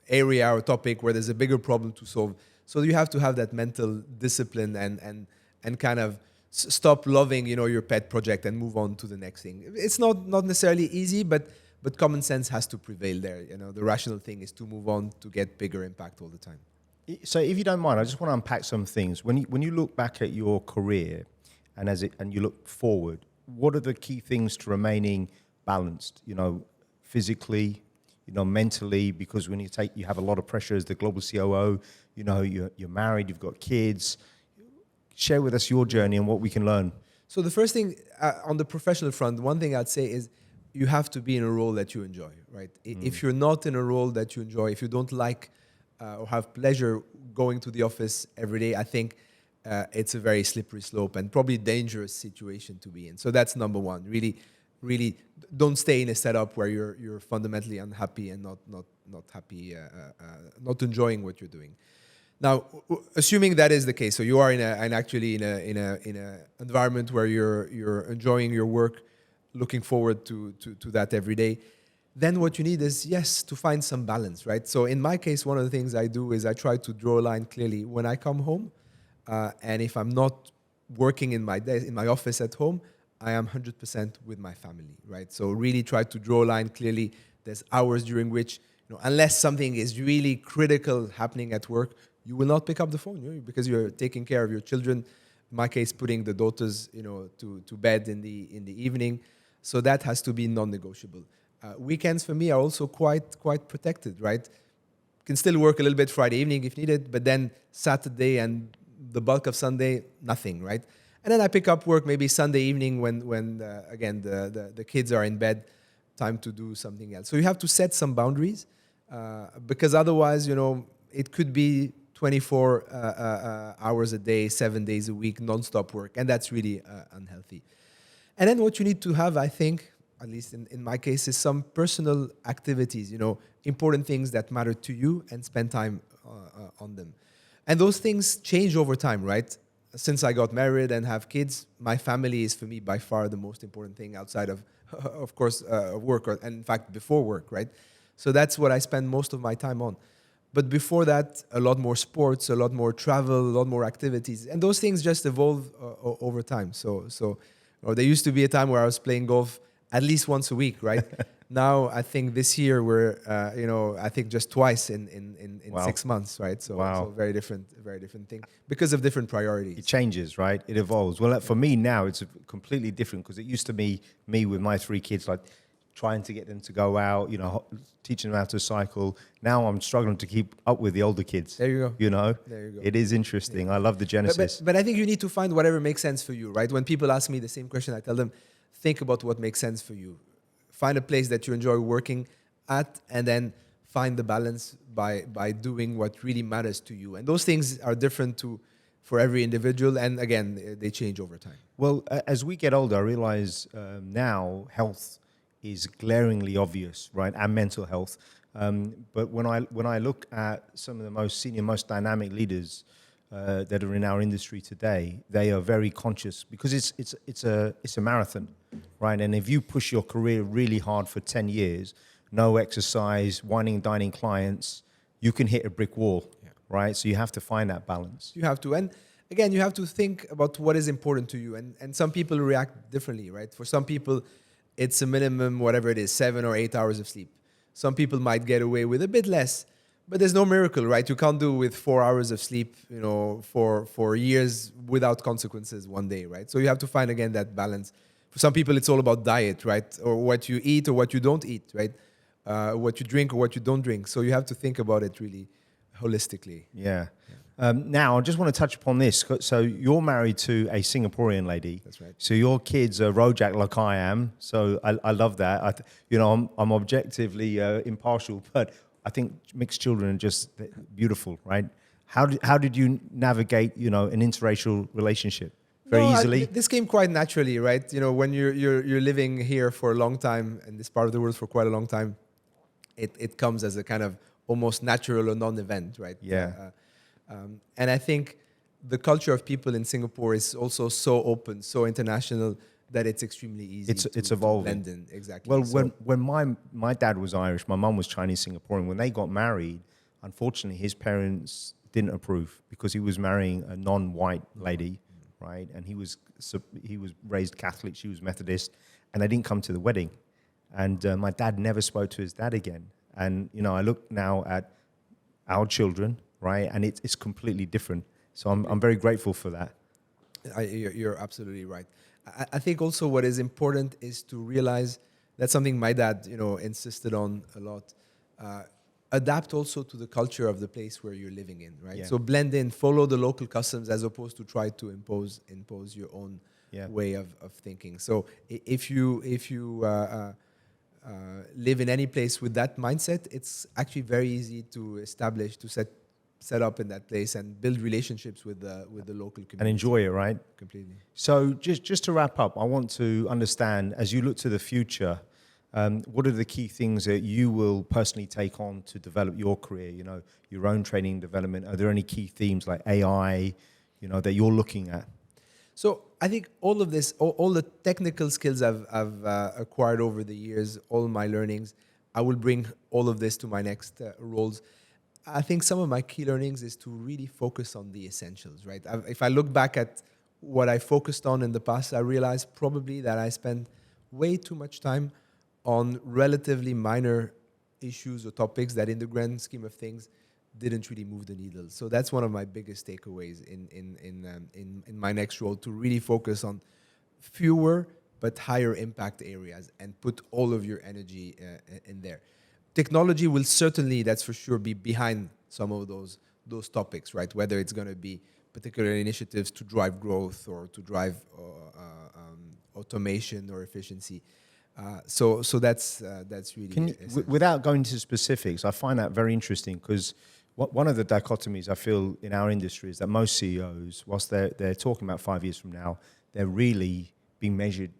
S2: area or topic where there's a bigger problem to solve. So you have to have that mental discipline and kind of stop loving, your pet project and move on to the next thing. It's not necessarily easy, but common sense has to prevail there. The rational thing is to move on to get bigger impact all the time.
S1: So if you don't mind, I just want to unpack some things. When you look back at your career and you look forward, what are the key things to remaining balanced, physically, mentally? Because when you have a lot of pressure as the global COO, you're married, you've got kids. Share with us your journey and what we can learn.
S2: So the first thing on the professional front, one thing I'd say is you have to be in a role that you enjoy, right? If you're not in a role that you enjoy, if you don't like or have pleasure going to the office every day, I think it's a very slippery slope and probably dangerous situation to be in. So that's number one. Really don't stay in a setup where you're fundamentally unhappy and not happy, not enjoying what you're doing. Now, assuming that is the case, so you are in a environment where you're enjoying your work, looking forward to that every day, then what you need is, to find some balance, right? So in my case, one of the things I do is I try to draw a line clearly when I come home, and if I'm not working in my office at home, I am 100% with my family, right? So really try to draw a line clearly. There's hours during which, unless something is really critical happening at work, you will not pick up the phone, because you're taking care of your children. In my case, putting the daughters, to bed in the evening. So that has to be non-negotiable. Weekends for me are also quite protected, right? Can still work a little bit Friday evening if needed, but then Saturday and the bulk of Sunday, nothing, right? And then I pick up work maybe Sunday evening when again the kids are in bed, time to do something else. So you have to set some boundaries because otherwise, it could be 24 hours a day, 7 days a week, non-stop work, and that's really unhealthy. And then what you need to have, I think, at least in my case, is some personal activities, important things that matter to you, and spend time on them. And those things change over time, right? Since I got married and have kids, my family is for me by far the most important thing outside of course, work, and in fact, before work, right? So that's what I spend most of my time on. But before that, a lot more sports, a lot more travel, a lot more activities. And those things just evolve over time. So there used to be a time where I was playing golf at least once a week, right? Now, I think this year we're, I think just twice in
S1: Wow.
S2: 6 months, right? So,
S1: Wow.
S2: so very different thing because of different priorities.
S1: It changes, right? It evolves. Well, for me now, it's completely different because it used to be me with my 3 kids, like trying to get them to go out, teaching them how to cycle. Now I'm struggling to keep up with the older kids.
S2: There you go. There you go.
S1: It is interesting. Yeah. I love the genesis.
S2: But I think you need to find whatever makes sense for you, right? When people ask me the same question, I tell them, think about what makes sense for you. Find a place that you enjoy working at, and then find the balance by doing what really matters to you. And those things are different for every individual, and again, they change over time.
S1: Well, as we get older, I realize now health is glaringly obvious, right? And mental health. But when I look at some of the most senior, most dynamic leaders that are in our industry today, they are very conscious because it's a marathon, right? And if you push your career really hard for 10 years, no exercise, whining and dining clients, you can hit a brick wall, right? So you have to find that balance.
S2: You have to, and again, you have to think about what is important to you. And some people react differently, right? For some people, it's a minimum, whatever it is, 7 or 8 hours of sleep. Some people might get away with a bit less, but there's no miracle, right? You can't do with 4 hours of sleep, for years without consequences one day, right? So you have to find, again, that balance. For some people, it's all about diet, right? Or what you eat or what you don't eat, right? What you drink or what you don't drink. So you have to think about it really holistically.
S1: Yeah. Now, I just want to touch upon this. So you're married to a Singaporean lady.
S2: That's right.
S1: So your kids are Rojak like I am. So I love that. I'm objectively impartial, but I think mixed children are just beautiful, right? How did you navigate, an interracial relationship? very easily?
S2: This came quite naturally, right? When you're living here for a long time in this part of the world for quite a long time, it comes as a kind of almost natural or non-event, right?
S1: Yeah.
S2: And I think the culture of people in Singapore is also so open, so international, that it's extremely easy
S1: It's evolving.
S2: to blend in. Exactly.
S1: Well, when my dad was Irish, my mum was Chinese Singaporean. When they got married, unfortunately, his parents didn't approve because he was marrying a non-white lady, right? And he was raised Catholic, she was Methodist, and they didn't come to the wedding. And my dad never spoke to his dad again. And I look now at our children, right, and it's completely different. So I'm very grateful for that.
S2: You're absolutely right. I think also what is important is to realize that's something my dad, insisted on a lot. Adapt also to the culture of the place where you're living in, right?
S1: Yeah.
S2: So blend in, follow the local customs as opposed to try to impose your own way of thinking. So if you live in any place with that mindset, it's actually very easy to establish, to set up in that place and build relationships with the local community.
S1: And enjoy it, right?
S2: Completely.
S1: So just to wrap up, I want to understand, as you look to the future, what are the key things that you will personally take on to develop your career, your own training and development? Are there any key themes like AI, that you're looking at?
S2: So I think all of this, all the technical skills I've acquired over the years, all my learnings, I will bring all of this to my next roles. I think some of my key learnings is to really focus on the essentials, right? If I look back at what I focused on in the past, I realized probably that I spent way too much time on relatively minor issues or topics that in the grand scheme of things didn't really move the needle. So that's one of my biggest takeaways in my next role, to really focus on fewer but higher impact areas and put all of your energy in there. Technology will certainly, that's for sure, be behind some of those topics, right? Whether it's going to be particular initiatives to drive growth or to drive automation or efficiency. So that's really
S1: without going into specifics, I find that very interesting because one of the dichotomies I feel in our industry is that most CEOs, whilst they're talking about 5 years from now, they're really being measured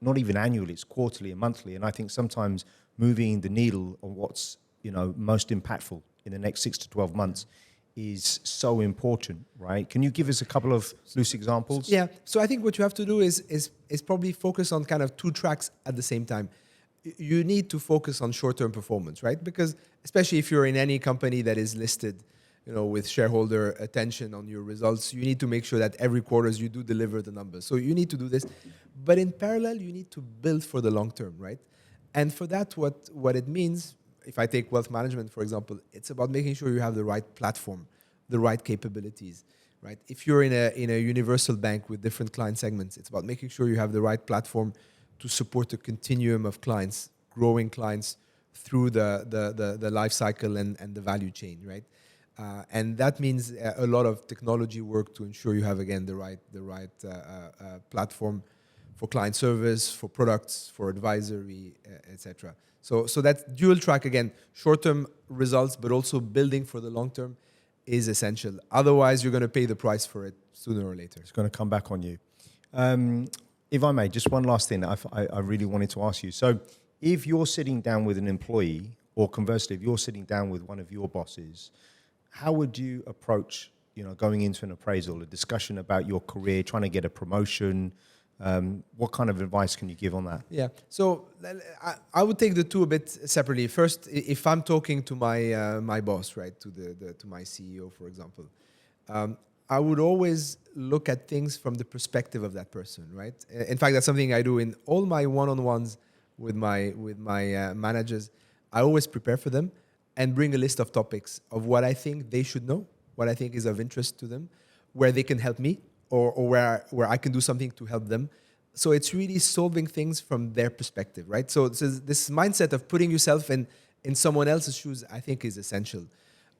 S1: not even annually, it's quarterly and monthly. And I think sometimes moving the needle on what's most impactful in the next 6 to 12 months is so important, right? Can you give us a couple of loose examples?
S2: Yeah. So I think what you have to do is probably focus on kind of two tracks at the same time. You need to focus on short-term performance, right? Because especially if you're in any company that is listed, with shareholder attention on your results, you need to make sure that every quarter you do deliver the numbers. So you need to do this. But in parallel, you need to build for the long term, right? And for that, what it means, if I take wealth management, for example, it's about making sure you have the right platform, the right capabilities, right? If you're in a universal bank with different client segments, it's about making sure you have the right platform to support a continuum of clients, growing clients through the life cycle and the value chain, right? And that means a lot of technology work to ensure you have, again, the right platform for client service, for products, for advisory, etc. So that dual track, again, short-term results, but also building for the long term is essential. Otherwise, you're going to pay the price for it sooner or later.
S1: It's going to come back on you. If I may, just one last thing that I really wanted to ask you. So if you're sitting down with an employee, or conversely, if you're sitting down with one of your bosses, how would you approach, going into an appraisal, a discussion about your career, trying to get a promotion? What kind of advice can you give on that?
S2: Yeah, so I would take the two a bit separately. First, if I'm talking to my boss, right, to my CEO, for example, I would always look at things from the perspective of that person, right? In fact, that's something I do in all my one-on-ones with my managers. I always prepare for them and bring a list of topics of what I think they should know, what I think is of interest to them, where they can help me, or where I can do something to help them. So it's really solving things from their perspective, right? So this mindset of putting yourself in someone else's shoes, I think, is essential.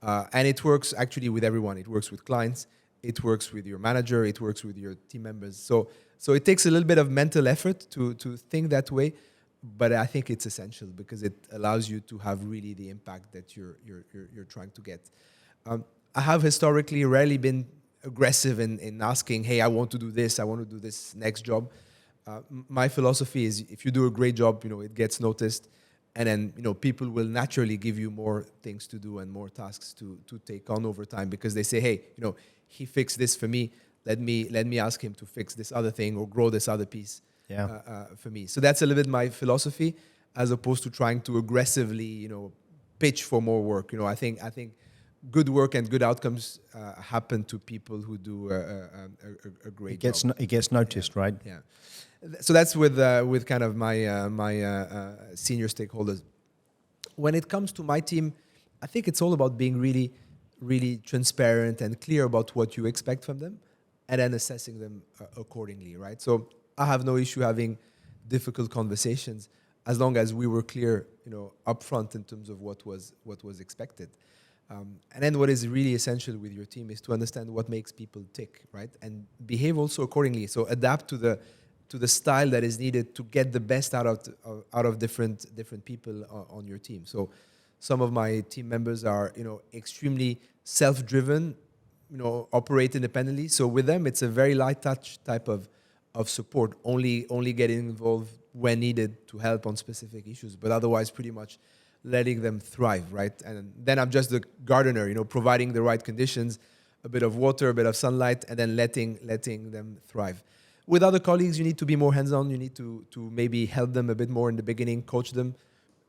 S2: And it works actually with everyone. It works with clients. It works with your manager. It works with your team members. So it takes a little bit of mental effort to think that way, but I think it's essential because it allows you to have really the impact that you're trying to get. I have historically rarely been aggressive in asking, hey, I want to do this, I want to do this next job. My philosophy is if you do a great job, it gets noticed, and then people will naturally give you more things to do and more tasks to take on over time, because they say, hey, he fixed this for me. Let me ask him to fix this other thing or grow this other piece for me. So that's a little bit my philosophy, as opposed to trying to aggressively, pitch for more work. I think good work and good outcomes happen to people who do a great job.
S1: It gets noticed, right?
S2: Yeah. So that's with kind of my senior stakeholders. When it comes to my team, I think it's all about being really, really transparent and clear about what you expect from them, and then assessing them accordingly, right? So I have no issue having difficult conversations as long as we were clear, upfront in terms of what was expected. And then what is really essential with your team is to understand what makes people tick, right? And behave also accordingly. So adapt to the style that is needed to get the best out of different people on your team. So some of my team members are, extremely self-driven, operate independently. So with them, it's a very light touch type of support, only getting involved when needed to help on specific issues, but otherwise pretty much letting them thrive, right? And then I'm just the gardener, providing the right conditions, a bit of water, a bit of sunlight, and then letting them thrive. With other colleagues, you need to be more hands-on. You need to maybe help them a bit more in the beginning, coach them,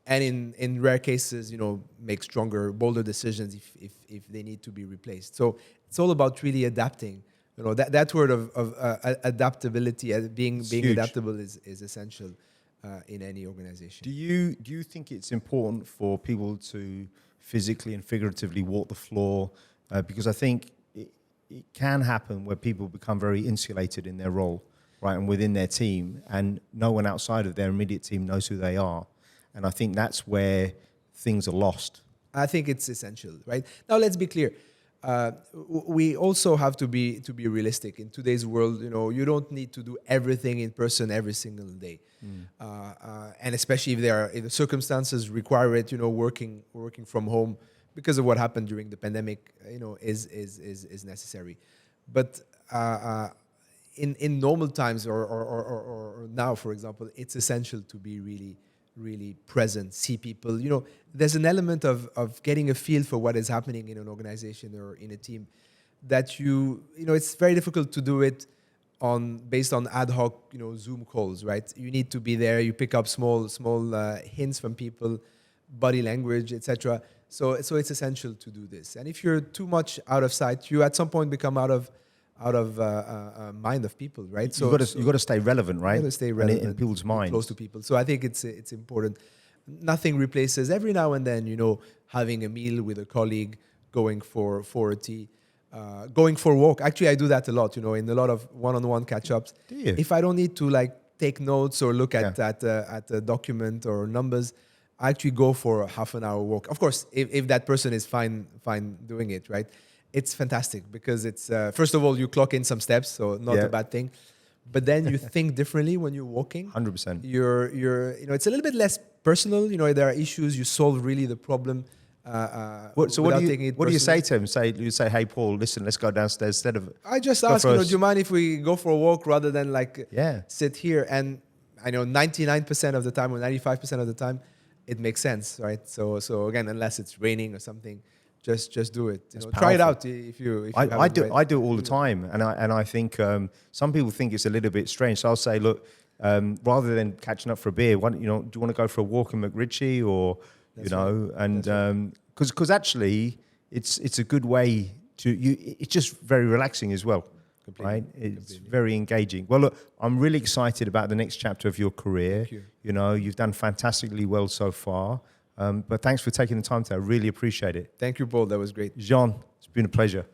S2: and in rare cases, make stronger, bolder decisions if they need to be replaced. So it's all about really adapting. That word of adaptability, being adaptable is essential in any organization.
S1: Do you think it's important for people to physically and figuratively walk the floor? Because I think it can happen where people become very insulated in their role, right, and within their team, and no one outside of their immediate team knows who they are. And I think that's where things are lost.
S2: I think it's essential, right? Now, let's be clear. We also have to be realistic. In today's world, you don't need to do everything in person every single day. And especially if the circumstances require it, working from home because of what happened during the pandemic, is necessary. But in normal times or now, for example, it's essential to be really present, see people. There's an element of getting a feel for what is happening in an organization or in a team that it's very difficult to do it based on ad hoc, Zoom calls, right? You need to be there. You pick up small hints from people, body language, etc. So it's essential to do this. And if you're too much out of sight, you at some point become out of mind of people, right?
S1: So you've got to stay relevant, right?
S2: You've got to stay relevant
S1: in people's minds,
S2: close to people. So I think it's important. Nothing replaces every now and then, having a meal with a colleague, going for a tea, going for a walk. Actually, I do that a lot. In a lot of one-on-one catch-ups.
S1: Do you?
S2: If I don't need to take notes or look at a document or numbers, I actually go for a half an hour walk. Of course, if that person is fine doing it, right? It's fantastic because it's first of all you clock in some steps, so not a bad thing. But then you think differently when you're walking.
S1: 100%.
S2: You're it's a little bit less personal. There are issues, you solve really the problem.
S1: What do you say to him? You say, hey Paul, listen, let's go downstairs instead of.
S2: I just ask, do you mind if we go for a walk rather than sit here? And I know 99% of the time or 95% of the time, it makes sense, right? So again, unless it's raining or something. Just do it. Try it out if you
S1: I do it all the time, and I think some people think it's a little bit strange. So I'll say, look, rather than catching up for a beer, do you want to go for a walk in McRitchie or because actually it's a good way to it's just very relaxing as well. Completely. Right? It's very engaging. Well, look, I'm really excited about the next chapter of your career.
S2: Thank you.
S1: You've done fantastically well so far. But thanks for taking the time today. I really appreciate it.
S2: Thank you, Paul. That was great.
S1: Jean, it's been a pleasure.